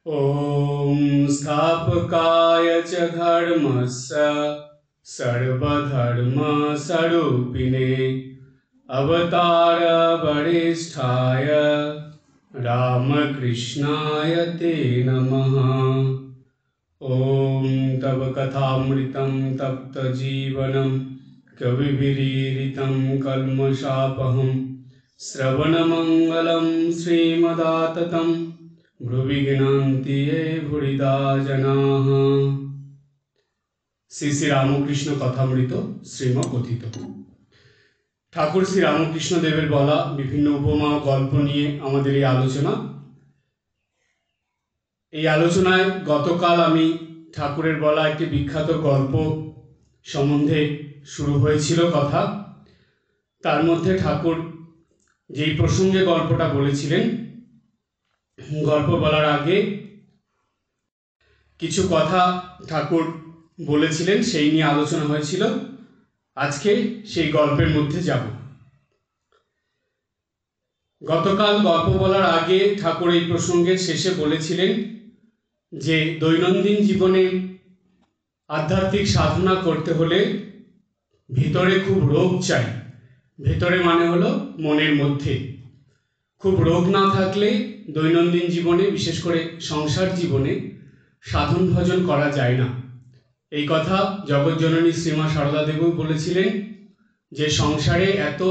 ॐ स्थापकाय च धर्मस्य सर्वधर्मस्वरूपिणे अवतारवरिष्ठाय रामकृष्णाय ते नमः। ॐ तव कथामृतं तप्तजीवनं कविभिरीडितं कल्मषापहं श्रवणमङ्गलं श्रीमदाततं ब्रुवि गृह्णन्ति ये भूरिदा जनाः। শ্রী শ্রী রামকৃষ্ণ কথামৃত শ্রীমকথিত। ঠাকুর শ্রী রামকৃষ্ণ দেবের বলা বিভিন্ন উপমা ও গল্প নিয়ে আমাদের এই আলোচনা। এই আলোচনায় গতকাল আমি ঠাকুরের বলা একটি বিখ্যাত গল্প সম্বন্ধে শুরু হয়েছিল কথা। তার মধ্যে ঠাকুর যেই প্রসঙ্গে গল্পটা বলেছিলেন, গল্প বলার আগে কিছু কথা ঠাকুর বলেছিলেন, সেই নিয়ে আলোচনা হয়েছিল। আজকে সেই গল্পের মধ্যে যাব। গতকাল গল্প বলার আগে ঠাকুর এই প্রসঙ্গের শেষে বলেছিলেন যে দৈনন্দিন জীবনে আধ্যাত্মিক সাধনা করতে হলে ভিতরে খুব রোগ চাই। ভেতরে মানে হলো মনের মধ্যে। খুব রোগ না থাকলে দৈনন্দিন জীবনে, বিশেষ করে সংসার জীবনে সাধন ভজন করা যায় না। এই কথা জগৎজননী শ্রীমা সারদা দেবী বলেছিলেন যে সংসারে এত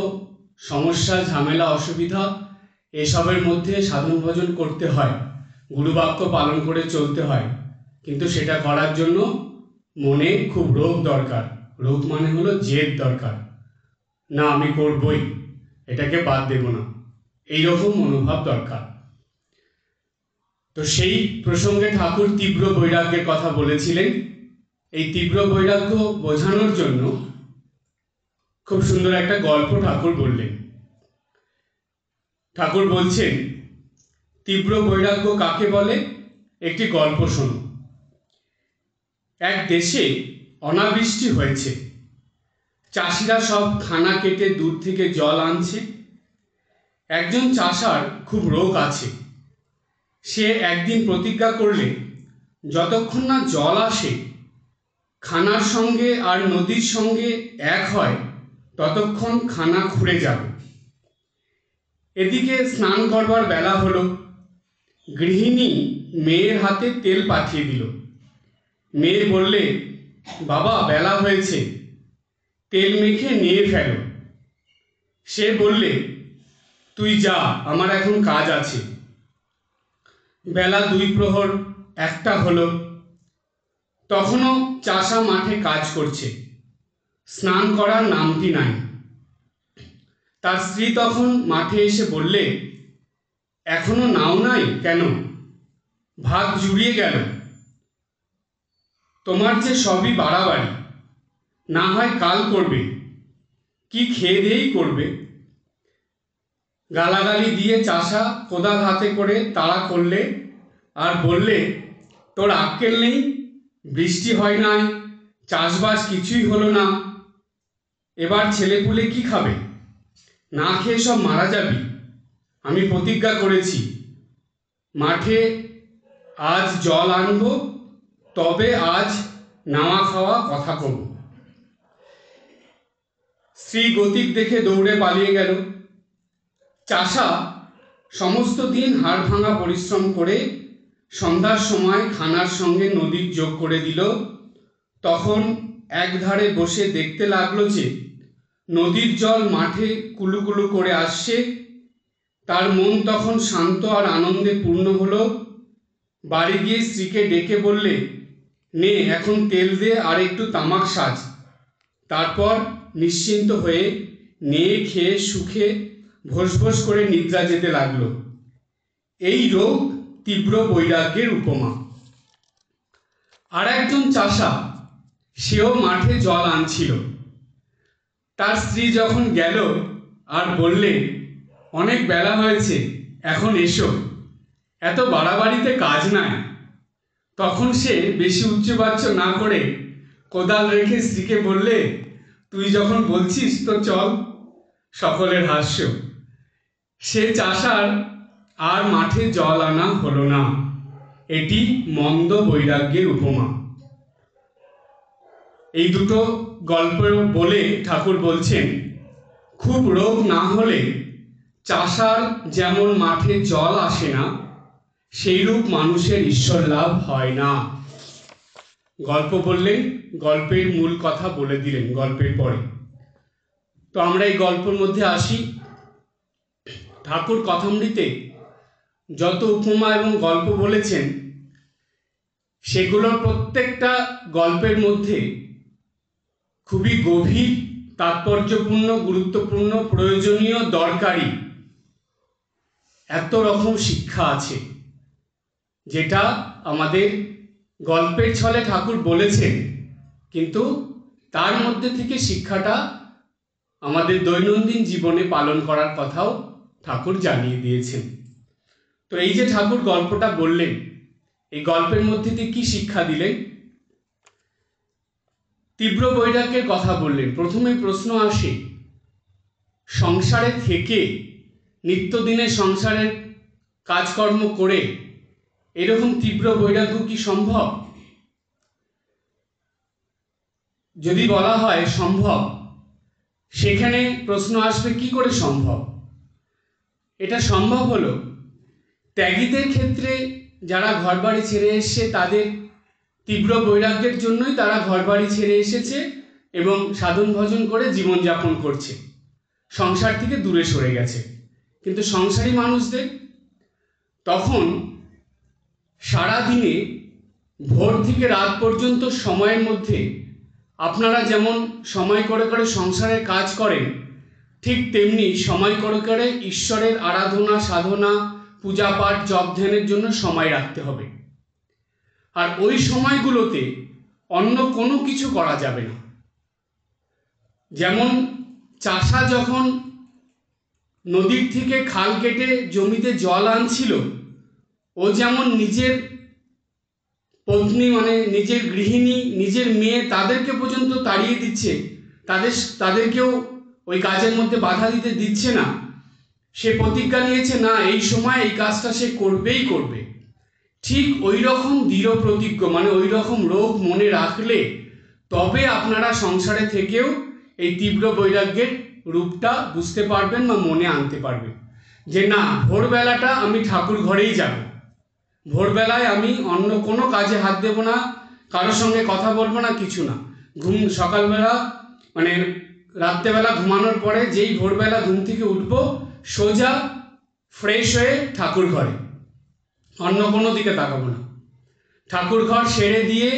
সমস্যা, ঝামেলা, অসুবিধা, এসবের মধ্যে সাধন ভজন করতে হয়, গুরুবাক্য পালন করে চলতে হয়, কিন্তু সেটা করার জন্য মনে খুব রোগ দরকার। রোগ মানে হলো জেদ দরকার, না আমি করবই, এটাকে বাদ দেব না, এইরকম মনোভাব দরকার। তো সেই প্রসঙ্গে ঠাকুর তীব্র বৈরাগ্যের কথা বলেছিলেন। এই তীব্র বৈরাগ্য বোঝানোর জন্য খুব সুন্দর একটা গল্প ঠাকুর বললেন। ঠাকুর বলছেন, তীব্র বৈরাগ্য কাকে বলে? একটি গল্প শোনো। এক দেশে অনাবৃষ্টি হয়েছে। চাষিরা সব খানা কেটে দূর থেকে জল আনছে। একজন চাষার খুব রোগ আছে। সে একদিন প্রতিজ্ঞা করলে যতক্ষণ না জল আসে, খানার সঙ্গে আর নদীর সঙ্গে এক হয়, ততক্ষণ খানা খুঁড়ে যাবে। এদিকে স্নান করবার বেলা হলো। গৃহিণী মেয়ের হাতে তেল পাঠিয়ে দিল। মেয়ে বললে, বাবা বেলা হয়েছে, তেল মেখে নিয়ে ফেলো। সে বললে, তুই যা, আমার এখন কাজ আছে। বেলা 2 প্রহর, 1টা হলো। তখনও চাষা মাঠে কাজ করছে, স্নান করার নামটি নাই। তার স্ত্রী তখন মাঠে এসে বললে, এখনো নাও নাই কেন? ভাগ জুড়িয়ে গেল। তোমার যে সবই বাড়াবাড়ি, না হয় কাল করবে, কি খেয়ে দিয়েই করবে। গালাগালি দিয়ে চাষা কোদাল হাতে করে তাড়া করলে আর বললে, তোর আক্কেল নেই? বৃষ্টি হয় নাই, চাষবাস কিছুই হলো না, এবার ছেলেপুলে কি খাবে? না খেয়ে সব মারা যাবি। আমি প্রতিজ্ঞা করেছি মাঠে আজ জল আনবো, তবে আজ নাওয়া খাওয়া কথা কব। স্ত্রী গতিক দেখে দৌড়ে পালিয়ে গেল। চাষা সমস্ত দিন হাড় ভাঙা পরিশ্রম করে সন্ধ্যার সময় খানার সঙ্গে নদীর যোগ করে দিল। তখন একধারে বসে দেখতে লাগলো যে নদীর জল মাঠে কুলুকুলু করে আসছে। তার মন তখন শান্ত আর আনন্দে পূর্ণ হলো। বাড়ি গিয়ে স্ত্রীকে ডেকে বললে, নে এখন তেল দে আর একটু তামাক সাজ। তারপর নিশ্চিন্ত হয়ে নিয়ে খেয়ে সুখে ভোস ভোস করে নিদ্রা যেতে লাগলো। এই রোগ তীব্র বৈরাগ্যের উপমা। আর একজন চাষা, সেও মাঠে জল আনছিল। তার স্ত্রী যখন গেল আর বললে, অনেক বেলা হয়েছে, এখন এসো, এত বাড়াবাড়িতে কাজ নাই। তখন সে বেশি উচ্চবাচ্য না করে কোদাল রেখে স্ত্রীকে বললে, তুই যখন বলছিস তো চল। সকলের হাস্য। সে চাষার আর মাঠে জল আনা হলো না। এটি মন্দ বৈরাগ্যের উপমা। এই দুটো গল্প বলে ঠাকুর বলছেন, খুব রোগ না হলে চাষার যেমন মাঠে জল আসে না, সেইরূপ মানুষের ঈশ্বর লাভ হয় না। গল্প বললেন, গল্পের মূল কথা বলে দিলেন গল্পের পরে। তো আমরা এই গল্পের মধ্যে আসি। ঠাকুর কথামৃতে যত উপমা এবং গল্প বলেছেন, সেগুলোর প্রত্যেকটা গল্পের মধ্যে খুবই গভীর, তাৎপর্যপূর্ণ, গুরুত্বপূর্ণ, প্রয়োজনীয়, দরকারি এত রকম শিক্ষা আছে, যেটা আমাদের গল্পের ছলে ঠাকুর বলেছেন, কিন্তু তার মধ্যে থেকে শিক্ষাটা আমাদের দৈনন্দিন জীবনে পালন করার কথাও ঠাকুর জানিয়ে দিয়েছেন। তো এই যে ঠাকুর গল্পটা বললেন, এই গল্পের মধ্যে দিয়ে কি শিক্ষা দিলেন? তীব্র বৈরাগ্যের কথা বললেন। প্রথমে প্রশ্ন আসে, সংসারে থেকে নিত্যদিনে সংসারের কাজকর্ম করে এরকম তীব্র বৈরাগ্য কি সম্ভব? যদি বলা হয় সম্ভব, সেখানে প্রশ্ন আসবে কি করে সম্ভব? এটা সম্ভব হলো ত্যাগীদের ক্ষেত্রে। যারা ঘরবাড়ি ছেড়ে এসছে, তাদের তীব্র বৈরাগ্যের জন্যই তারা ঘরবাড়ি ছেড়ে এসেছে এবং সাধন ভজন করে জীবনযাপন করছে, সংসার থেকে দূরে সরে গেছে। কিন্তু সংসারী মানুষদের তখন সারাদিনে ভোর থেকে রাত পর্যন্ত সময়ের মধ্যে আপনারা যেমন সময় করে করে সংসারের কাজ করেন, ঠিক তেমনি সময় করে করে ঈশ্বরের আরাধনা, সাধনা, পূজা পাঠ, জপ ধ্যানের জন্য সময় রাখতে হবে। আর ওই সময়গুলোতে অন্য কোনো কিছু করা যাবে না। যেমন চাষা যখন নদীর থেকে খাল কেটে জমিতে জল আনছিল, ও যেমন নিজের পত্নী মানে নিজের গৃহিণী, নিজের মেয়ে, তাদেরকে পর্যন্ত তাড়িয়ে দিচ্ছে, তাদেরকেও ওই কাজের মধ্যে বাধা দিতে দিচ্ছে না। সে প্রতিজ্ঞা নিয়েছে, না এই সময় এই কাজটা সে করবেই করবে। ঠিক ওই রকম দৃঢ় প্রতিজ্ঞ, মানে ওই রকম রোগ মনে রাখলে তবে আপনারা সংসারে থেকেও এই তীব্র বৈরাগ্যের রূপটা বুঝতে পারবেন বা মনে আনতে পারবেন। যে না, ভোরবেলাটা আমি ঠাকুর ঘরেই যাব, ভোরবেলায় আমি অন্য কোনো কাজে হাত দেব না, কারোর সঙ্গে কথা বলবো না, কিছু না। সকালবেলা মানে রাত্রেবেলা ঘুমানোর পরে যেই ভোরবেলা ঘুম থেকে উঠবো, সোজা ফ্রেশ হয়ে ঠাকুর ঘরে, অন্য কোনো দিকে তাকাবো না। ঠাকুর ঘর সেরে দিয়ে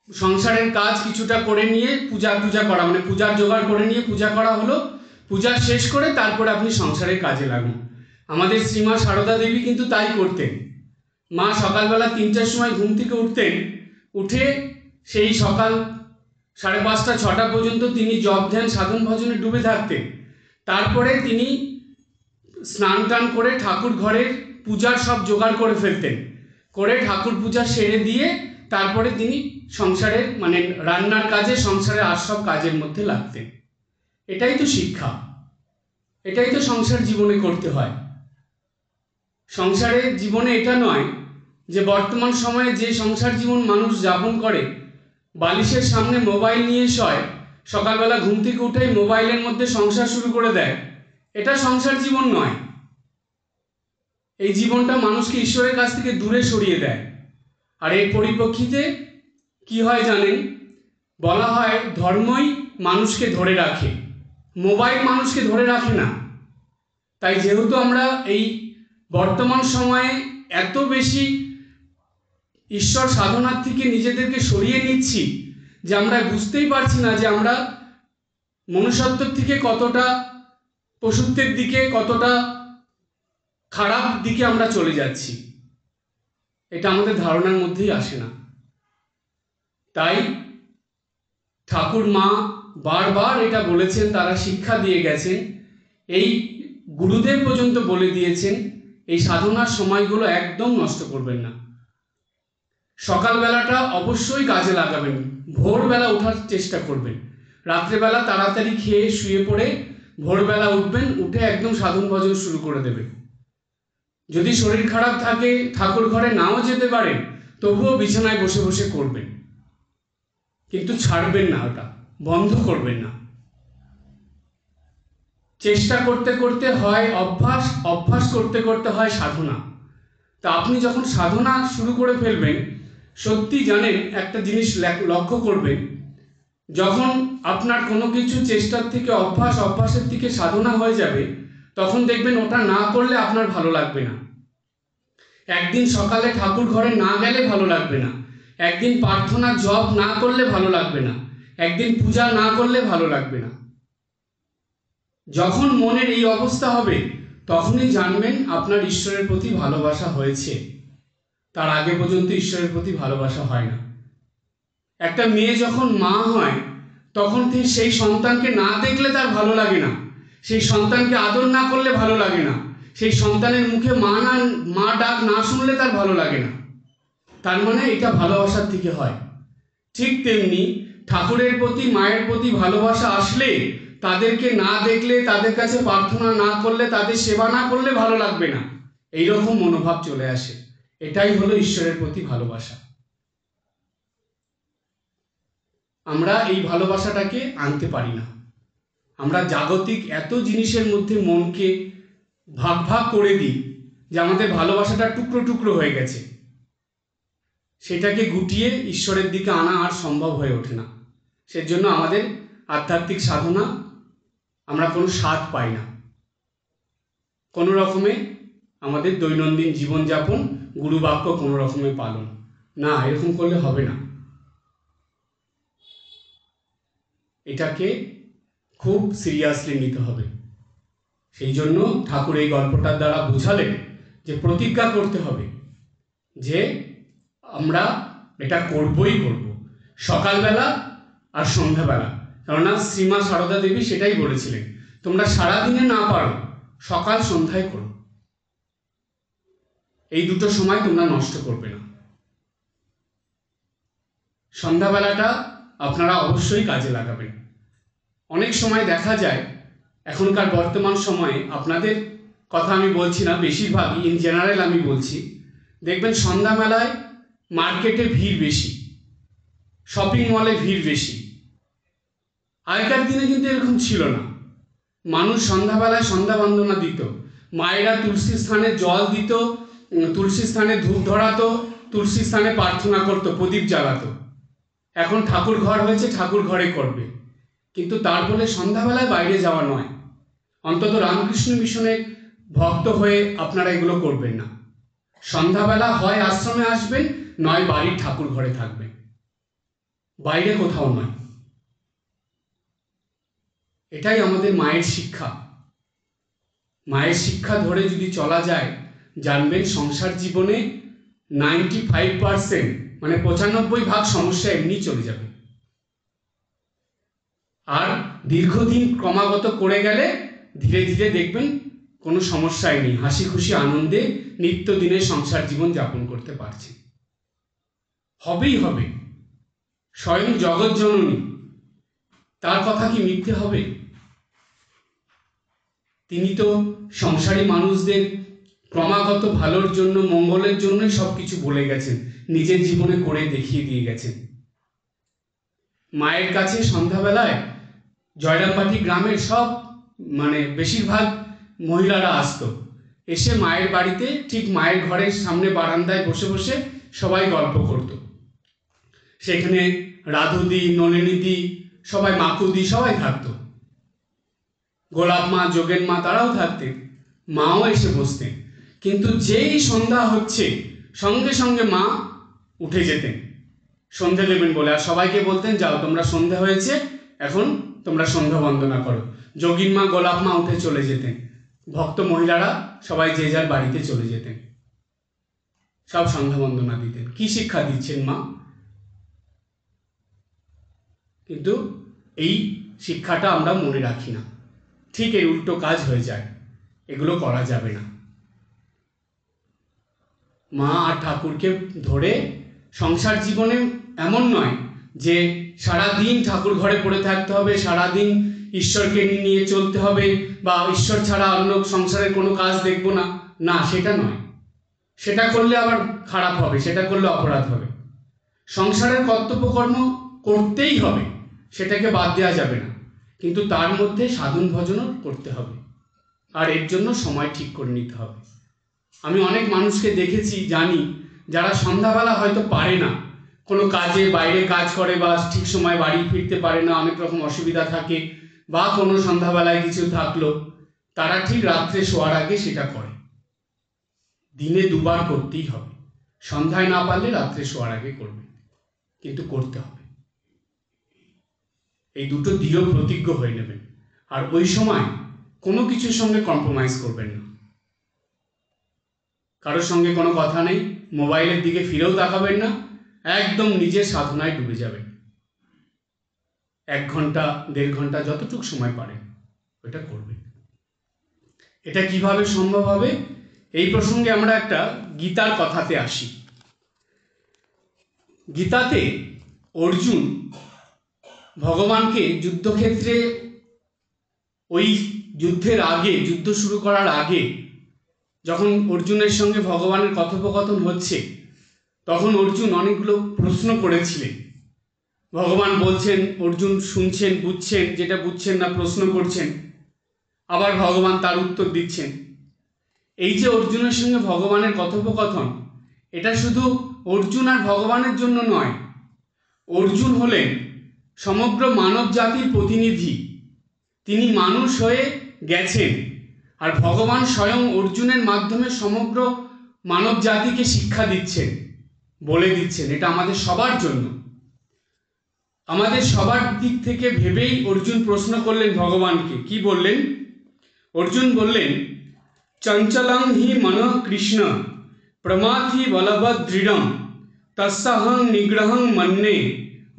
সংসারের কাজ কিছুটা করে নিয়ে পূজা করা, মানে পূজার জোগাড় করে নিয়ে পূজা করা হলো, পূজা শেষ করে তারপরে আপনি সংসারের কাজে লাগুন। আমাদের শ্রীমা সারদা দেবী কিন্তু তাই করতেন। মা সকালবেলা 3টার সময় ঘুম থেকে উঠতেন, উঠে সেই সকাল 5:30, 6টা পর্যন্ত তিনি জপ ধ্যান সাধন ভজনে ডুবে থাকতেন। তারপরে তিনি স্নান টান করে ঠাকুর ঘরের পূজার সব জোগাড় করে ফেলতেন, করে ঠাকুর পূজা সেরে দিয়ে তারপরে তিনি সংসারের মানে রান্নার কাজে, সংসারের আর সব কাজের মধ্যে লাগতেন। এটাই তো শিক্ষা, এটাই তো সংসার জীবনে করতে হয়। সংসারের জীবনে এটা নয় যে বর্তমান সময়ে যে সংসার জীবন মানুষ যাপন করে, বালিশের সামনে মোবাইল নিয়ে শয়, সকালবেলা ঘুম থেকে উঠেই মোবাইলের মধ্যে সংসার শুরু করে দেয়। এটা সংসার জীবন নয়। এই জীবনটা মানুষকে ঈশ্বরের কাছ থেকে দূরে সরিয়ে দেয়। আর এর পরিপ্রেক্ষিতে কি হয় জানেন? বলা হয় ধর্মই মানুষকে ধরে রাখে, মোবাইল মানুষকে ধরে রাখে না। তাই যেহেতু আমরা এই বর্তমান সময়ে এত বেশি ঈশ্বর সাধনার থেকে নিজেদেরকে সরিয়ে নিচ্ছি যে আমরা বুঝতেই পারছি না যে আমরা মনুষ্যত্বের থেকে কতটা পশুত্বের দিকে, কতটা খারাপ দিকে আমরা চলে যাচ্ছি। এটা আমাদের ধারণার মধ্যেই আসে না। তাই ঠাকুর মা বারবার এটা বলেছেন, তারা শিক্ষা দিয়ে গেছেন, এই গুরুদেব পর্যন্ত বলে দিয়েছেন, এই সাধনার সময়গুলো একদম নষ্ট করবেন না। সকালবেলাটা অবশ্যই কাজে লাগাবেন, ভোরবেলা ওঠার চেষ্টা করবেন, রাত্রেবেলা তাড়াতাড়ি খেয়ে শুয়ে পড়ে ভোরবেলা উঠবেন, উঠে একদম সাধন ভজন শুরু করে দেবেন। যদি শরীর খারাপ থাকে, ঠাকুর ঘরে নাও যেতে পারেন, তবুও বিছানায় বসে বসে করবেন, কিন্তু ছাড়বেন না, ওটা বন্ধ করবেন না। চেষ্টা করতে করতে হয় অভ্যাস, অভ্যাস করতে করতে হয় সাধনা। তা আপনি যখন সাধনা শুরু করে ফেলবেন, সত্যি জানেন একটা জিনিস লক্ষ্য করবেন, যখন আপনার কোনো কিছু চেষ্টার থেকে অভ্যাস, অভ্যাসের থেকে সাধনা হয়ে যাবে, তখন দেখবেন ওটা না করলে আপনার ভালো লাগবে না। একদিন সকালে ঠাকুর ঘরে না গেলে ভালো লাগবে না, একদিন প্রার্থনা জপ না করলে ভালো লাগবে না, একদিন পূজা না করলে ভালো লাগবে না। যখন মনের এই অবস্থা হবে, তখনই জানবেন আপনার ঈশ্বরের প্রতি ভালোবাসা হয়েছে। তার আগে পর্যন্ত ঈশ্বরের প্রতি ভালোবাসা হয় না। একটা মেয়ে যখন মা হয়, তখন সেই সন্তানকে না দেখলে তার ভালো লাগে না, সেই সন্তানকে আদর না করলে ভালো লাগে না, সেই সন্তানের মুখে মা ডাক না শুনলে তার ভালো লাগে না। তার মানে এটা ভালোবাসার থেকে হয়। ঠিক তেমনি ঠাকুরের প্রতি, মায়ের প্রতি ভালোবাসা আসলে, তাদেরকে না দেখলে, তাদের কাছে প্রার্থনা না করলে, তাদের সেবা না করলে ভালো লাগবে না, এইরকম মনোভাব চলে আসে। এটাই হলো ঈশ্বরের প্রতি ভালোবাসা। আমরা এই ভালোবাসাটাকে আনতে পারি না। আমরা জাগতিক এত জিনিসের মধ্যে মনকে ভাগ ভাগ করে দিই যে আমাদের ভালোবাসাটা টুকরো টুকরো হয়ে গেছে। সেটাকে গুটিয়ে ঈশ্বরের দিকে আনা আর সম্ভব হয়ে ওঠে না। সেজন্য আমাদের আধ্যাত্মিক সাধনা আমরা কোনো স্বাদ পাই না। কোনো রকমে আমাদের দৈনন্দিন জীবনযাপন, গুরুবাক্য কোনো রকমে পালন না, এরকম করলে হবে না। এটাকে খুব সিরিয়াসলি নিতে হবে। সেই জন্য ঠাকুর এই গল্পটার দ্বারা বোঝালেন যে প্রতিজ্ঞা করতে হবে যে আমরা এটা করবই করব, সকালবেলা আর সন্ধ্যাবেলা। কেননা শ্রীমা সারদা দেবী সেটাই বলেছিলেন, তোমরা সারাদিনে না পারো, সকাল সন্ধ্যায় করো, এই দুটো সময় তোমরা নষ্ট করবে না। সন্ধ্যাবেলাটা আপনারা অবশ্যই কাজে লাগাবেন। অনেক সময় দেখা যায়, এখনকার বর্তমান সময়ে, আপনাদের কথা আমি বলছি না, বেশিরভাগই ইন জেনারেল আমি বলছি, দেখবেন সন্ধ্যাবেলায় মার্কেটে ভিড় বেশি, শপিং মলে ভিড় বেশি। আগেকার দিনে কিন্তু এরকম ছিল না। মানুষ সন্ধ্যাবেলায় সন্ধ্যা বন্দনা দিত, মায়েরা তুলসী স্থানে জল দিত, তুলসী স্থানে ধূপ ধরাতো, তুলসী স্থানে প্রার্থনা করত, প্রদীপ জ্বালাতো। এখন ঠাকুর ঘর হয়েছে, ঠাকুর ঘরে করবে, কিন্তু তার বলে সন্ধ্যাবেলায় বাইরে যাওয়া নয়। অন্তত রামকৃষ্ণ মিশনের ভক্ত হয়ে আপনারা এগুলো করবেন না। সন্ধ্যাবেলা হয় আশ্রমে আসবেন, নয় বাড়ির ঠাকুর ঘরে থাকবেন, বাইরে কোথাও নয়। এটাই আমাদের মায়ের শিক্ষা। মায়ের শিক্ষা ধরে যদি চলা যায়, জানবেন সংসার জীবনে 95% মানে 95% সমস্যা এমনি চলে যাবে। আর দীর্ঘদিন ক্রমাগত করে গেলে ধীরে ধীরে দেখবেন কোনো সমস্যাই নেই, হাসি খুশি আনন্দে নিত্যদিনের সংসার জীবন যাপন করতে পারছি। হবেই হবে। স্বয়ং জগৎ জননী, তার কথা কি মিথ্যে হবে? তিনি তো সংসারী মানুষদের ক্রমাগত ভালোর জন্য, মঙ্গলের জন্যই সব কিছু বলে গেছেন, নিজের জীবনে করে দেখিয়ে দিয়ে গেছেন। মায়ের কাছে সন্ধ্যাবেলায় জয়রামবাটি গ্রামের সব বেশিরভাগ মহিলারা আসতো, এসে মায়ের বাড়িতে ঠিক মায়ের ঘরের সামনে বারান্দায় বসে বসে সবাই গল্প করত। সেখানে রাধুদি, নলিনীদি, সবাই, মাকুদি, সবাই থাকতো। গোলাপ মা, যোগেন মা, তারাও থাকতেন, মাও এসে বসতেন। কিন্তু যেই সন্ধ্যা হচ্ছে, সঙ্গে সঙ্গে মা উঠে যেতেন সন্ধে দেবেন বলে, আর সবাইকে বলতেন, যাও তোমরা সন্ধে হয়েছে, এখন তোমরা সন্ধ্যা বন্দনা করো। যোগিন মা, গোলাপ মা উঠে চলে যেতেন, ভক্ত মহিলারা সবাই যে যার বাড়িতে চলে যেতেন, সব সন্ধ্যা বন্দনা দিতেন। কি শিক্ষা দিচ্ছেন মা? কিন্তু এই শিক্ষাটা আমরা মনে রাখি না, ঠিক এর উল্টো কাজ হয়ে যায়। এগুলো করা যাবে না। মা আর ঠাকুরকে ধরে সংসার জীবনে এমন নয় যে সারাদিন ঠাকুর ঘরে পড়ে থাকতে হবে, সারাদিন ঈশ্বরকে নিয়ে চলতে হবে, বা ঈশ্বর ছাড়া অন্য সংসারের কোনো কাজ দেখব না, না, সেটা নয়। সেটা করলে আবার খারাপ হবে, সেটা করলে অপরাধ হবে। সংসারের কর্তব্যকর্ম করতেই হবে, সেটাকে বাদ দেওয়া যাবে না, কিন্তু তার মধ্যে সাধন ভজনও করতে হবে, আর এর জন্য সময় ঠিক করে নিতে হবে। আমি অনেক মানুষকে দেখেছি, জানি, যারা সন্ধ্যাবেলা হয়তো পারে না, কোনো কাজে বাইরে কাজ করে বা ঠিক সময় বাড়ি ফিরতে পারে না, অনেক রকম অসুবিধা থাকে, বা কোনো সন্ধ্যাবেলায় কিছু থাকলো, তারা ঠিক রাত্রে শোয়ার আগে সেটা করে। দিনে দুবার করতেই হবে, সন্ধ্যায় না পারলে রাত্রে শোয়ার আগে করবে, কিন্তু করতে হবে। এই দুটো দৃঢ় প্রতিজ্ঞ হয়ে নেবেন, আর ওই সময় কোনো কিছুর সঙ্গে কম্প্রোমাইজ করবেন না। কারোর সঙ্গে কোনো কথা নেই, মোবাইলের দিকে ফিরেও তাকাবেন না, একদম নিজের সাধনায় ডুবে যাবেন। 1 ঘন্টা 1.5 ঘন্টা যতটুকু সময় পারেন ওটা করবেন। এটা কিভাবে সম্ভব হবে? এই প্রসঙ্গে আমরা একটা গীতার কথাতে আসি। গীতাতে অর্জুন ভগবানকে যুদ্ধক্ষেত্রে, ওই যুদ্ধের আগে, যুদ্ধ শুরু করার আগে, যখন অর্জুনের সঙ্গে ভগবানের কথোপকথন হচ্ছে, তখন অর্জুন অনেকগুলো প্রশ্ন করেছিলেন। ভগবান বলছেন, অর্জুন শুনছেন, বুঝছেন, যেটা বুঝছেন না প্রশ্ন করছেন, আবার ভগবান তার উত্তর দিচ্ছেন। এই যে অর্জুনের সঙ্গে ভগবানের কথোপকথন, এটা শুধু অর্জুন আর ভগবানের জন্য নয়। অর্জুন হলেন সমগ্র মানব জাতির প্রতিনিধি। তিনি মানুষ হয়ে গেছেন, আর ভগবান স্বয়ং অর্জুনের মাধ্যমে সমগ্র মানব জাতিকে শিক্ষা দিচ্ছেন, বলে দিচ্ছেন। এটা আমাদের সবার জন্য, আমাদের সবার দিক থেকে ভেবেই অর্জুন প্রশ্ন করলেন ভগবানকে। কি বললেন? অর্জুন বললেন, চঞ্চলং হি মনঃ কৃষ্ণ প্রমাথি বলবৎ দৃঢ়ম তস্যাহং নিগ্রহং মন্যে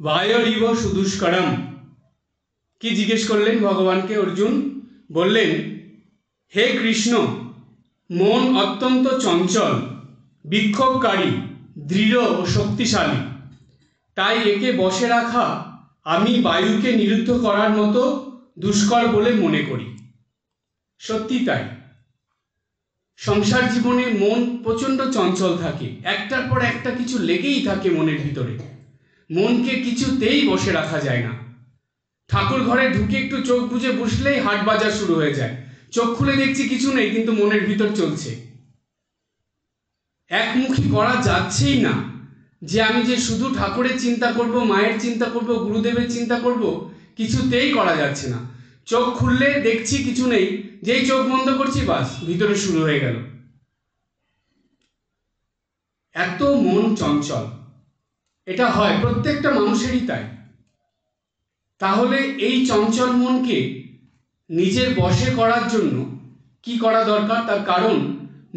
বায়রিব সুদুষ্করম। কি জিজ্ঞেস করলেন ভগবানকে অর্জুন? বললেন, হে কৃষ্ণ, মন অত্যন্ত চঞ্চল, বিক্ষোভকারী, দৃঢ় ও শক্তিশালী। তাই একে বশে রাখা আমি বায়ুকে নিরুদ্ধ করার মতো দুষ্কর বলে মনে করি। সত্যি তাই। সংসার জীবনে মন প্রচণ্ড চঞ্চল থাকে, একটার পর একটা কিছু লেগেই থাকে মনের ভিতরে। মনকে কিছুতেই বসে রাখা যায় না। ঠাকুর ঘরে ঢুকে একটু চোখ বুজে বসলেই হাট বাজার শুরু হয়ে যায়। চোখ খুলে দেখছি কিছু নেই, কিন্তু মনের ভিতর চলছে। একমুখী করা যাচ্ছেই না, যে আমি যে শুধু ঠাকুরের চিন্তা করব, মায়ের চিন্তা করব, গুরুদেবের চিন্তা করব, কিছুতেই করা যাচ্ছে না। চোখ খুললে দেখছি কিছু নেই, যেই চোখ বন্ধ করছি বাস ভিতরে শুরু হয়ে গেল। এত মন চঞ্চল, এটা হয় প্রত্যেকটা মানুষেরই তাই। তাহলে এই চঞ্চল মনকে নিজের বশে করার জন্য কি করা দরকার? তার কারণ,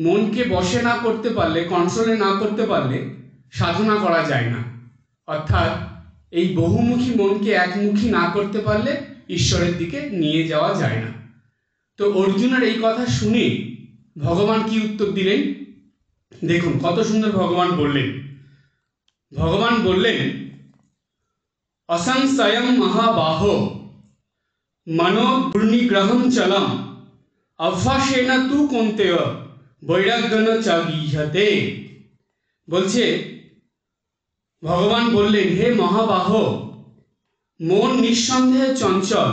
মনকে বশে না করতে পারলে, কন্ট্রোলে না করতে পারলে সাধনা করা যায় না। অর্থাৎ এই বহুমুখী মনকে একমুখী না করতে পারলে ঈশ্বরের দিকে নিয়ে যাওয়া যায় না। তো অর্জুনের এই কথা শুনে ভগবান কি উত্তর দিলেন দেখুন, কত সুন্দর ভগবান বললেন। ভগবান বললেন, অসংশয়ং মহাবাহো মনো দুর্নিগ্রহং চলম অভ্যাসেন তু কৌন্তেয় বৈরাগ্যন চ গীহতে। বলছে, ভগবান বললেন, হে মহাবাহ, মন নিঃসন্দেহে চঞ্চল,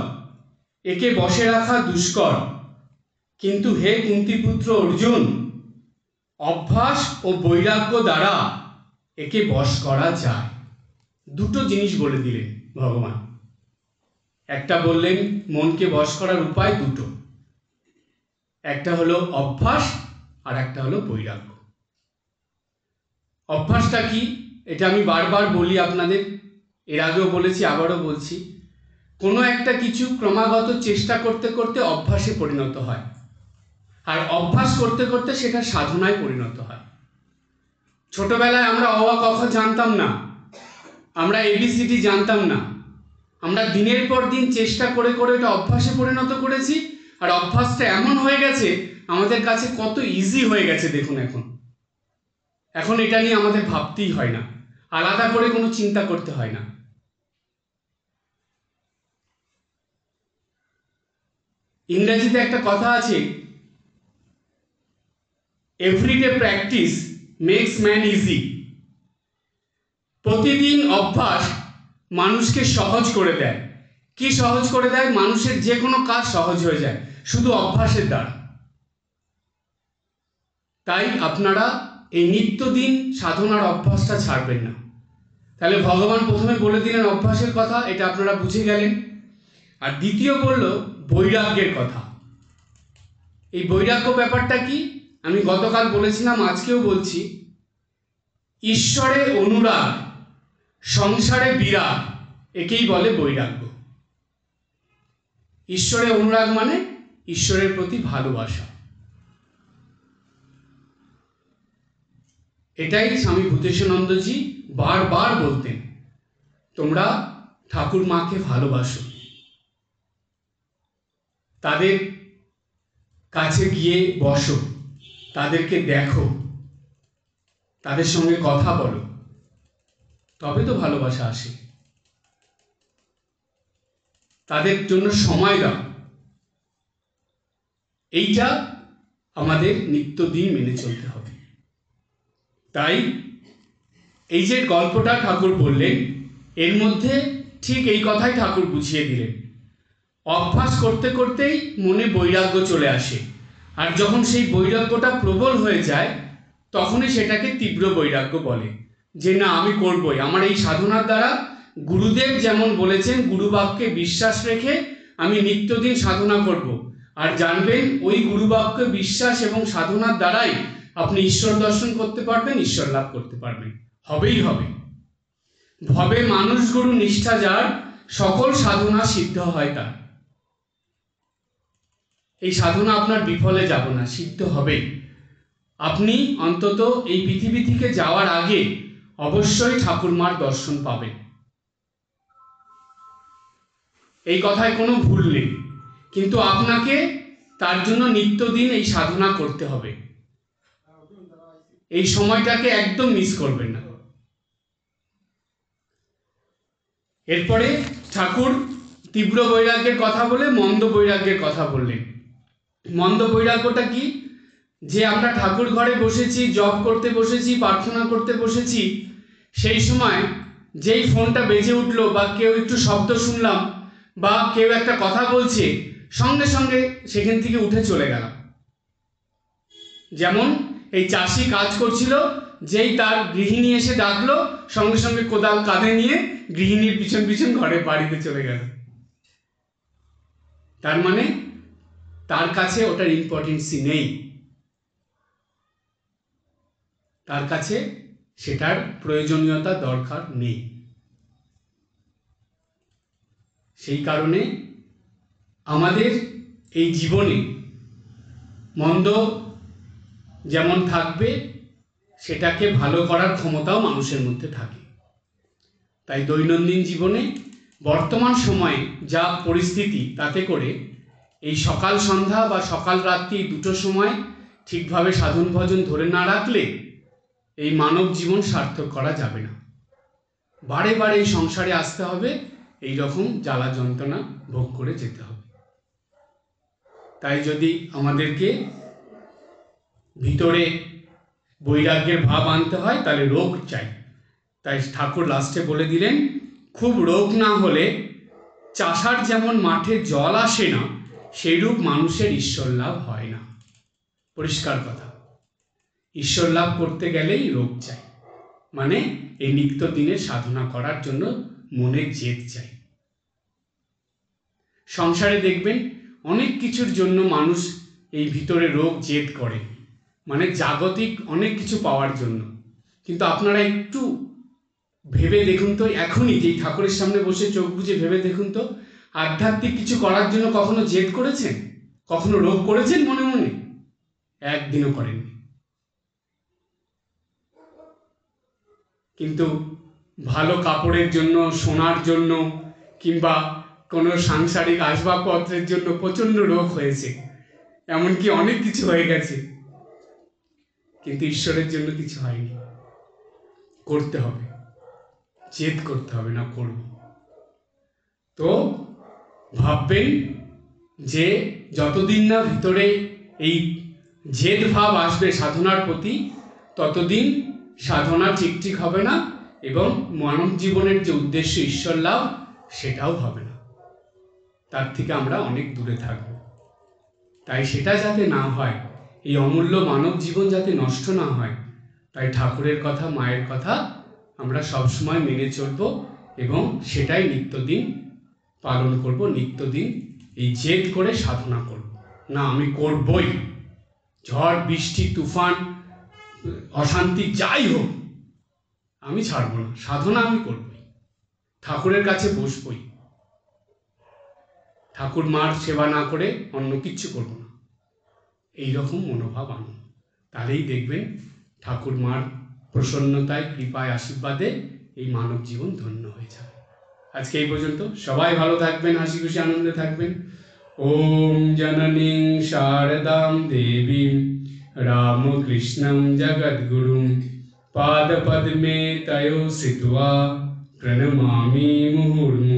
একে বশে রাখা দুষ্কর, কিন্তু হে কুন্তিপুত্র অর্জুন, অভ্যাস ও বৈরাগ্য দ্বারা একে বশ করা যায়। দুটো জিনিস বলে দিলেন ভগবান। একটা বললেন মনকে বশ করার উপায় দুটো, একটা হলো অভ্যাস আর একটা হলো বৈরাগ্য। অভ্যাসটা কি? এটা আমি বারবার বলি আপনাদের, এর আগেও বলেছি, আবারও বলছি। কোনো একটা কিছু ক্রমাগত চেষ্টা করতে করতে অভ্যাসে পরিণত হয়, আর অভ্যাস করতে করতে সেটা সাধনায় পরিণত হয়। ছোটবেলায় আমরা অ আ ক খ জানতাম না, আমরা এবিসিডি জানতাম না। আমরা দিনের পর দিন চেষ্টা করে করে এটা অভ্যাসে পরিণত করেছি, আর অভ্যাসটা এমন হয়ে গেছে আমাদের কাছে কত ইজি হয়ে গেছে দেখুন। এখন এটা নিয়ে আমাদের ভাবতেই হয় না, আলাদা করে কোনো চিন্তা করতে হয় না। ইংরেজিতে একটা কথা আছে, everyday practice makes man easy. প্রতিদিন অভ্যাস মানুষকে সহজ করে দেয়। কি সহজ করে দেয়? মানুষের যে কোনো কাজ সহজ হয়ে যায় শুধু অভ্যাসের দ্বারা। তাই আপনারা এই নিত্যদিন সাধনার অভ্যাসটা ছাড়বেন না। তাহলে ভগবান প্রথমে বলে দিলেন অভ্যাসের কথা, এটা আপনারা বুঝে গেলেন। আর দ্বিতীয় বলল বৈরাগ্যের কথা। এই বৈরাগ্য ব্যাপারটা কি? আমি গতকাল বলেছিলাম, আজকেও বলছি। ঈশ্বরে অনুরাগ, সংসারে বিরাগ, একেই বলে বৈরাগ্য। ঈশ্বরে অনুরাগ মানে ঈশ্বরের প্রতি ভালোবাসা। এটাই স্বামী ভূতেশানন্দজি বারবার বলতেন, তোমরা ঠাকুর মাকে ভালোবাসো, তাদের কাছে গিয়ে বসো, তাদেরকে দেখো, তাদের সঙ্গে কথা বলো, তবে তো ভালোবাসা আসে। তাদের জন্য সময় দাও। এইটা আমাদের নিত্যদিন মেনে চলতে হবে। তাই এই যে গল্পটা ঠাকুর বললেন, এর মধ্যে ঠিক এই কথাই ঠাকুর বুঝিয়ে দিলেন। অভ্যাস করতে করতেই মনে বৈরাগ্য চলে আসে, আর যখন সেই বৈরাগ্যটা প্রবল হয়ে যায় তখনই সেটাকে তীব্র বৈরাগ্য বলে, যে না আমি করবই। আমার এই সাধনার দ্বারা গুরুদেব যেমন বলেছেন, গুরুবাক্যে বিশ্বাস রেখে আমি নিত্যদিন সাধনা করব। আর জানবেন ওই গুরুবাক্যে বিশ্বাস এবং সাধনার দ্বারাই আপনি ঈশ্বর দর্শন করতে পারবেন, ঈশ্বর লাভ করতে পারবেন, হবেই হবে। ভবে মানুষ গুরু নিষ্ঠা যার, সকল সাধনা সিদ্ধ হয় তার। এই সাধনা আপনার বিফলে যাব না, সিদ্ধ হবেই। আপনি অন্তত এই পৃথিবী থেকে যাওয়ার আগে অবশ্যই ঠাকুরমার দর্শন পাবেন, এই কথায় কোনো ভুল নেই। কিন্তু আপনাকে তার জন্য নিত্যদিন এই সাধনা করতে হবে। এই সময়টাকে একদম মিস করবেন না। এরপরে ঠাকুর তীব্র বৈরাগ্যের কথা বলে মন্দ বৈরাগ্যের কথা বললেন। মন্দ বৈরাগ্যটা কি? যে আমরা ঠাকুর ঘরে বসেছি, জপ করতে বসেছি, প্রার্থনা করতে বসেছি, সেই সময় যেই ফোনটা বেজে উঠলো বা কেউ একটু শব্দ শুনলাম বা কেউ একটা কথা বলছে, সঙ্গে সঙ্গে সেখান থেকে উঠে চলে গেলাম। যেমন এই চাষি কাজ করছিল, যেই তার গৃহিণী এসে ডাকলো, সঙ্গে সঙ্গে কোদাল কাঁধে নিয়ে গৃহিণীর পিছন পিছন ঘরের বাড়িতে চলে গেল। তার মানে তার কাছে ওটার ইম্পর্টেন্সই নেই, তার কাছে সেটার প্রয়োজনীয়তা দরকার নেই। সেই কারণে আমাদের এই জীবনে মন্দ যেমন থাকবে, সেটাকে ভালো করার ক্ষমতাও মানুষের মধ্যে থাকে। তাই দৈনন্দিন জীবনে বর্তমান সময়ে যা পরিস্থিতি, তাতে করে এই সকাল সন্ধ্যা বা সকাল রাত্রি দুটো সময় ঠিকভাবে সাধন ভজন ধরে না রাখলে এই মানব জীবন সার্থক করা যাবে না। বারে বারে এই সংসারে আসতে হবে, এই রকম জ্বালা যন্ত্রণা ভোগ করে যেতে হবে। তাই যদি আমাদেরকে ভিতরে বৈরাগ্যের ভাব আনতে হয়, তাহলে রোগ চাই। তাই ঠাকুর লাস্টে বলে দিলেন, খুব রোগ না হলে চাষার যেমন মাঠে জল আসে না, সেইরূপ মানুষের ঈশ্বর লাভ হয় না। পরিষ্কার কথা। ঈশ্বর লাভ করতে গেলেই রোগ চাই, মানে এই নিত্যদিনের সাধনা করার জন্য মনে জেদ চাই। সংসারে দেখবেন অনেক কিছুর জন্য মানুষ এই ভিতরে রোগ জেদ করে, মানে জাগতিক অনেক কিছু পাওয়ার জন্য। কিন্তু আপনারা একটু ভেবে দেখুন তো, এখনই যেই ঠাকুরের সামনে বসে চোখ বুজে ভেবে দেখুন তো, আধ্যাত্মিক কিছু করার জন্য কখনো জেদ করেছেন? কখনো রোগ করেছেন মনে মনে? একদিনও করেননি। কিন্তু ভালো কাপড়ের জন্য, সোনার জন্য, কিংবা কোনো সাংসারিক আসবাবপত্রের জন্য প্রচণ্ড রোগ হয়েছে, এমনকি অনেক কিছু হয়ে গেছে, কিন্তু ঈশ্বরের জন্য কিছু হয়নি। করতে হবে, জেদ করতে হবে, না করব। তো ভাববেন যে যতদিন না ভিতরে এই জেদ ভাব আসবে সাধনার প্রতি, ততদিন সাধনা ঠিক হবে না এবং মানব জীবনের যে উদ্দেশ্য ঈশ্বর লাভ সেটাও হবে না। তার থেকে আমরা অনেক দূরে থাকব। তাই সেটা যাতে না হয়, এই অমূল্য মানব জীবন যাতে নষ্ট না হয়, তাই ঠাকুরের কথা, মায়ের কথা আমরা সবসময় মেনে চলব এবং সেটাই নিত্যদিন পালন করব। নিত্যদিন এই জেদ করে সাধনা করব না, আমি করবই, ঝড় বৃষ্টি তুফান অশান্তি যাই হোক আমি ছাড়ব না, সাধনা আমি করবই, ঠাকুরের কাছে বসবই, ঠাকুর মার সেবা না করে অন্য কিচ্ছু করব না, এইরকম মনোভাব আনুন। তাহলেই দেখবেন ঠাকুর মার প্রসন্নতায়, কৃপায়, আশীর্বাদে এই মানব জীবন ধন্য হয়ে যাবে। আজকে এই পর্যন্ত। সবাই ভালো থাকবেন, হাসি খুশি আনন্দে থাকবেন। ওম জননীং শারদাম দেবীম রামকৃষ্ণম জগদ্গুরুম পাদপদ্মে তয়ো শ্রিত্বা প্রণমামি মুহুর্মুহুঃ।